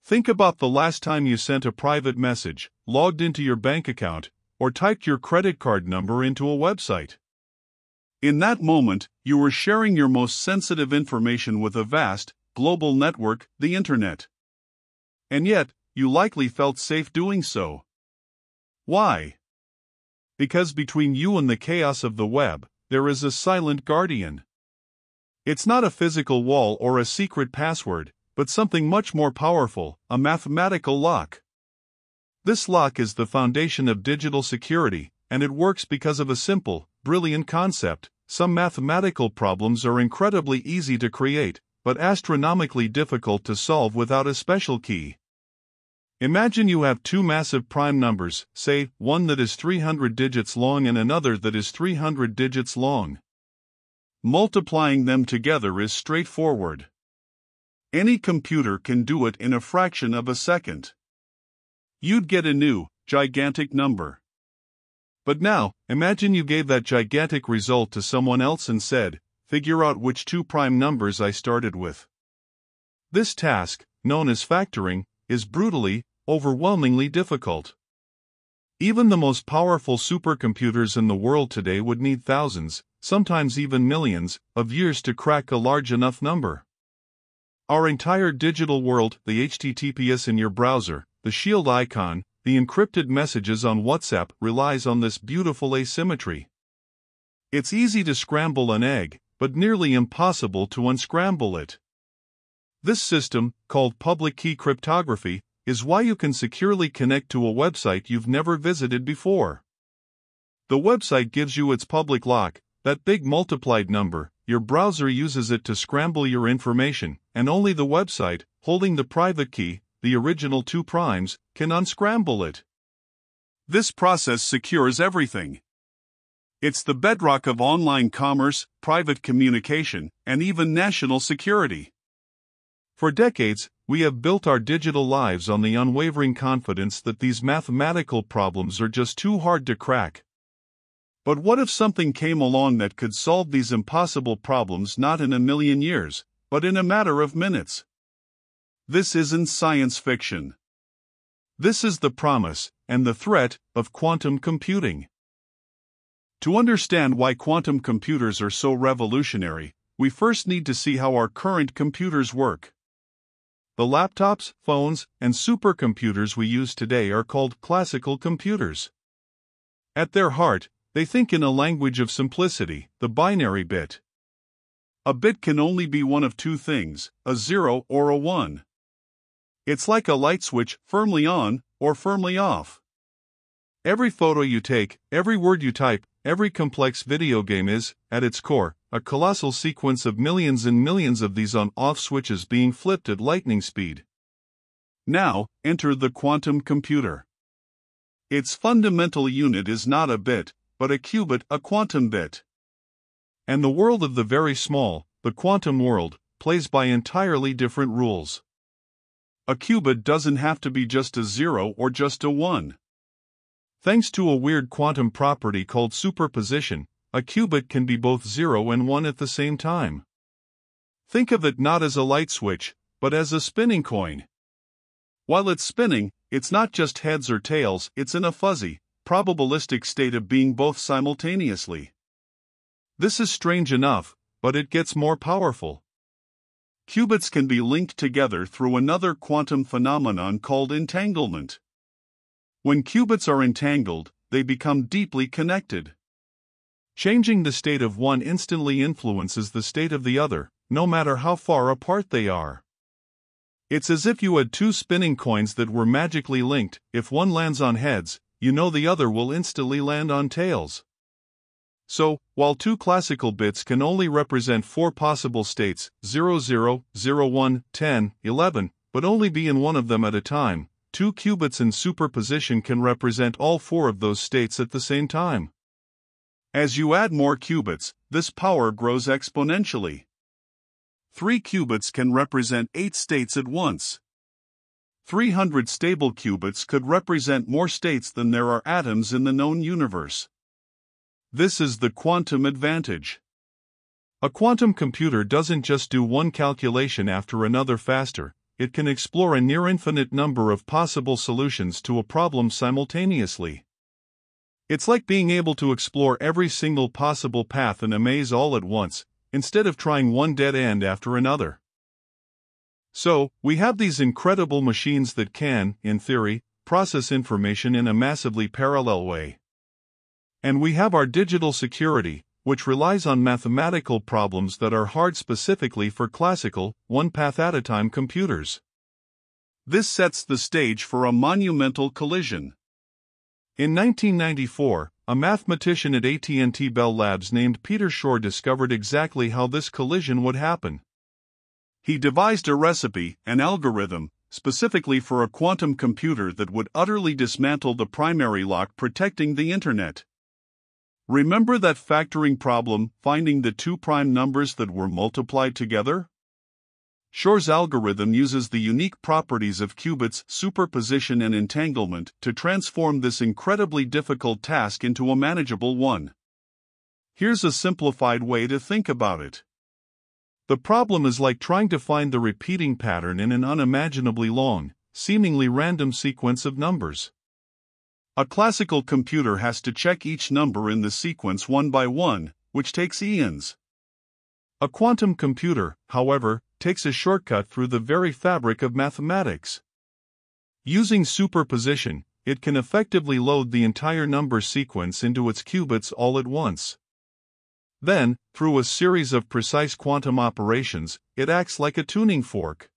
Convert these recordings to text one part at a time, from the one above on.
Think about the last time you sent a private message, logged into your bank account, or typed your credit card number into a website. In that moment, you were sharing your most sensitive information with a vast, global network, the Internet. And yet, you likely felt safe doing so. Why? Because between you and the chaos of the web, there is a silent guardian. It's not a physical wall or a secret password, but something much more powerful, a mathematical lock. This lock is the foundation of digital security, and it works because of a simple, brilliant concept. Some mathematical problems are incredibly easy to create, but astronomically difficult to solve without a special key. Imagine you have two massive prime numbers, say, one that is 300 digits long and another that is 300 digits long. Multiplying them together is straightforward. Any computer can do it in a fraction of a second. You'd get a new, gigantic number. But now, imagine you gave that gigantic result to someone else and said, "Figure out which two prime numbers I started with." This task, known as factoring, is brutally, overwhelmingly difficult. Even the most powerful supercomputers in the world today would need thousands, sometimes even millions, of years to crack a large enough number. Our entire digital world, the HTTPS in your browser, the shield icon, the encrypted messages on WhatsApp, relies on this beautiful asymmetry. It's easy to scramble an egg, but nearly impossible to unscramble it. This system, called public key cryptography, is why you can securely connect to a website you've never visited before. The website gives you its public lock, that big multiplied number. Your browser uses it to scramble your information, and only the website, holding the private key, the original two primes, can unscramble it. This process secures everything. It's the bedrock of online commerce, private communication, and even national security. For decades, we have built our digital lives on the unwavering confidence that these mathematical problems are just too hard to crack. But what if something came along that could solve these impossible problems not in a million years, but in a matter of minutes? This isn't science fiction. This is the promise, and the threat, of quantum computing. To understand why quantum computers are so revolutionary, we first need to see how our current computers work. The laptops, phones, and supercomputers we use today are called classical computers. At their heart, they think in a language of simplicity, the binary bit. A bit can only be one of two things, a 0 or a 1. It's like a light switch, firmly on or firmly off. Every photo you take, every word you type, every complex video game is, at its core, a colossal sequence of millions and millions of these on-off switches being flipped at lightning speed. Now, enter the quantum computer. Its fundamental unit is not a bit, but a qubit, a quantum bit. And the world of the very small, the quantum world, plays by entirely different rules. A qubit doesn't have to be just a 0 or just a 1. Thanks to a weird quantum property called superposition, a qubit can be both 0 and 1 at the same time. Think of it not as a light switch, but as a spinning coin. While it's spinning, it's not just heads or tails, it's in a fuzzy, probabilistic state of being both simultaneously. This is strange enough, but it gets more powerful. Qubits can be linked together through another quantum phenomenon called entanglement. When qubits are entangled, they become deeply connected. Changing the state of one instantly influences the state of the other, no matter how far apart they are. It's as if you had two spinning coins that were magically linked. If one lands on heads, you know the other will instantly land on tails. So, while two classical bits can only represent four possible states, 0, 0, 0, 1, 10, 11, but only be in one of them at a time, two qubits in superposition can represent all four of those states at the same time. As you add more qubits, this power grows exponentially. 3 qubits can represent 8 states at once. 300 stable qubits could represent more states than there are atoms in the known universe. This is the quantum advantage. A quantum computer doesn't just do one calculation after another faster, it can explore a near-infinite number of possible solutions to a problem simultaneously. It's like being able to explore every single possible path in a maze all at once, instead of trying one dead end after another. So, we have these incredible machines that can, in theory, process information in a massively parallel way. And we have our digital security, which relies on mathematical problems that are hard specifically for classical, one-path-at-a-time computers. This sets the stage for a monumental collision. In 1994, a mathematician at AT&T Bell Labs named Peter Shor discovered exactly how this collision would happen. He devised a recipe, an algorithm, specifically for a quantum computer that would utterly dismantle the primary lock protecting the Internet. Remember that factoring problem, finding the two prime numbers that were multiplied together? Shor's algorithm uses the unique properties of qubits, superposition and entanglement to transform this incredibly difficult task into a manageable one. Here's a simplified way to think about it. The problem is like trying to find the repeating pattern in an unimaginably long, seemingly random sequence of numbers. A classical computer has to check each number in the sequence one by one, which takes eons. A quantum computer, however, takes a shortcut through the very fabric of mathematics. Using superposition, it can effectively load the entire number sequence into its qubits all at once. Then, through a series of precise quantum operations, it acts like a tuning fork.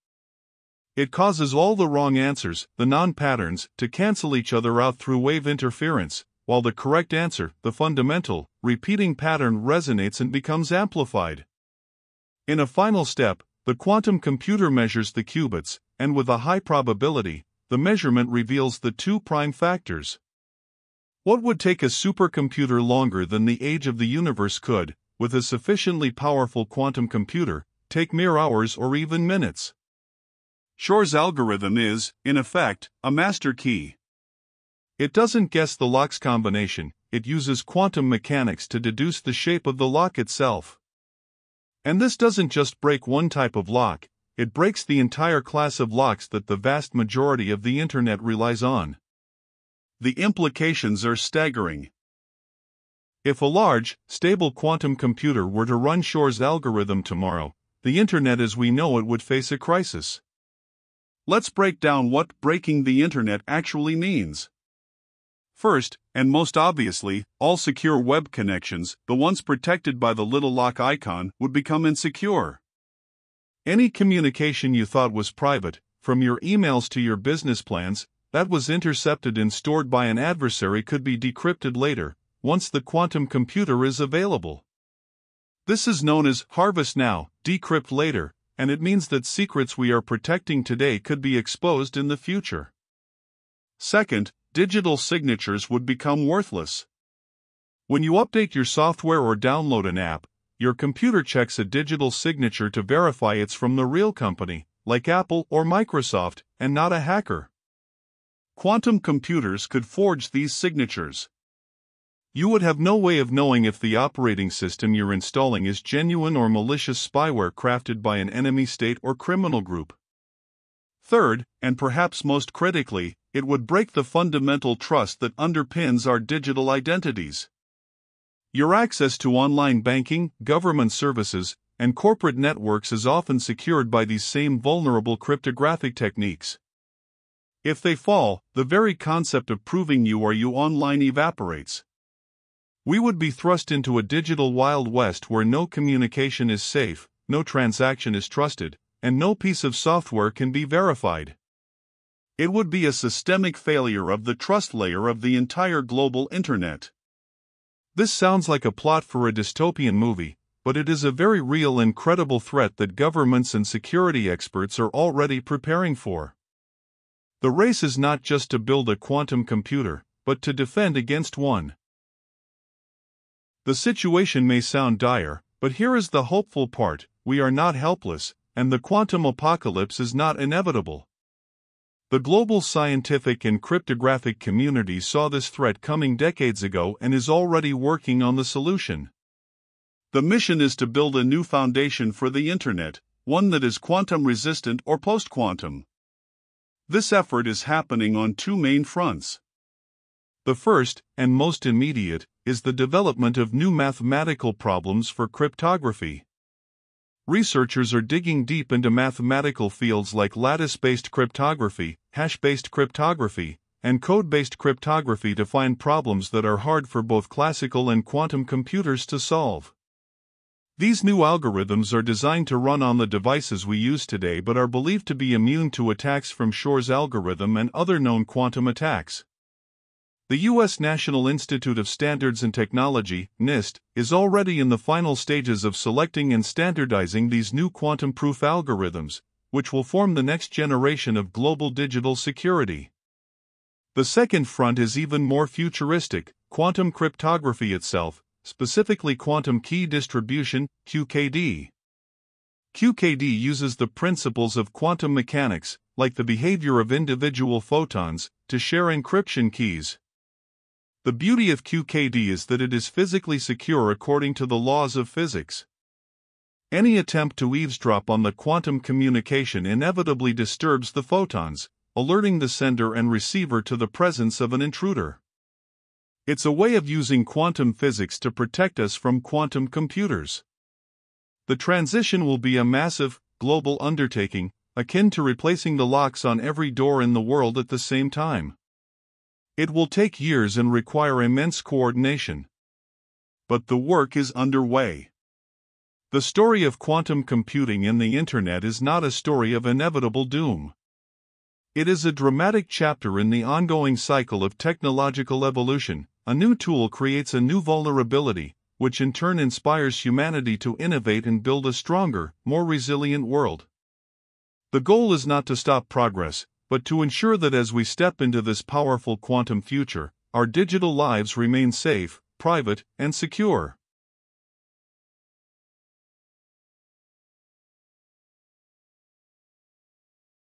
It causes all the wrong answers, the non-patterns, to cancel each other out through wave interference, while the correct answer, the fundamental, repeating pattern resonates and becomes amplified. In a final step, the quantum computer measures the qubits, and with a high probability, the measurement reveals the two prime factors. What would take a supercomputer longer than the age of the universe could, with a sufficiently powerful quantum computer, take mere hours or even minutes. Shor's algorithm is, in effect, a master key. It doesn't guess the lock's combination, it uses quantum mechanics to deduce the shape of the lock itself. And this doesn't just break one type of lock, it breaks the entire class of locks that the vast majority of the Internet relies on. The implications are staggering. If a large, stable quantum computer were to run Shor's algorithm tomorrow, the Internet as we know it would face a crisis. Let's break down what breaking the Internet actually means. First, and most obviously, all secure web connections, the ones protected by the little lock icon, would become insecure. Any communication you thought was private, from your emails to your business plans, that was intercepted and stored by an adversary could be decrypted later, once the quantum computer is available. This is known as harvest now, decrypt later, and it means that secrets we are protecting today could be exposed in the future. Second, digital signatures would become worthless. When you update your software or download an app, your computer checks a digital signature to verify it's from the real company, like Apple or Microsoft, and not a hacker. Quantum computers could forge these signatures. You would have no way of knowing if the operating system you're installing is genuine or malicious spyware crafted by an enemy state or criminal group. Third, and perhaps most critically, it would break the fundamental trust that underpins our digital identities. Your access to online banking, government services, and corporate networks is often secured by these same vulnerable cryptographic techniques. If they fall, the very concept of proving you are you online evaporates. We would be thrust into a digital Wild West where no communication is safe, no transaction is trusted, and no piece of software can be verified. It would be a systemic failure of the trust layer of the entire global Internet. This sounds like a plot for a dystopian movie, but it is a very real and credible threat that governments and security experts are already preparing for. The race is not just to build a quantum computer, but to defend against one. The situation may sound dire, but here is the hopeful part: we are not helpless, and the quantum apocalypse is not inevitable. The global scientific and cryptographic community saw this threat coming decades ago and is already working on the solution. The mission is to build a new foundation for the Internet, one that is quantum-resistant or post-quantum. This effort is happening on two main fronts. The first, and most immediate, is the development of new mathematical problems for cryptography. Researchers are digging deep into mathematical fields like lattice-based cryptography, hash-based cryptography, and code-based cryptography to find problems that are hard for both classical and quantum computers to solve. These new algorithms are designed to run on the devices we use today but are believed to be immune to attacks from Shor's algorithm and other known quantum attacks. The U.S. National Institute of Standards and Technology, NIST, is already in the final stages of selecting and standardizing these new quantum-proof algorithms, which will form the next generation of global digital security. The second front is even more futuristic: quantum cryptography itself, specifically quantum key distribution, QKD. QKD uses the principles of quantum mechanics, like the behavior of individual photons, to share encryption keys. The beauty of QKD is that it is physically secure according to the laws of physics. Any attempt to eavesdrop on the quantum communication inevitably disturbs the photons, alerting the sender and receiver to the presence of an intruder. It's a way of using quantum physics to protect us from quantum computers. The transition will be a massive, global undertaking, akin to replacing the locks on every door in the world at the same time. It will take years and require immense coordination. But the work is underway. The story of quantum computing and the Internet is not a story of inevitable doom. It is a dramatic chapter in the ongoing cycle of technological evolution. A new tool creates a new vulnerability, which in turn inspires humanity to innovate and build a stronger, more resilient world. The goal is not to stop progress, but to ensure that as we step into this powerful quantum future, our digital lives remain safe, private, and secure.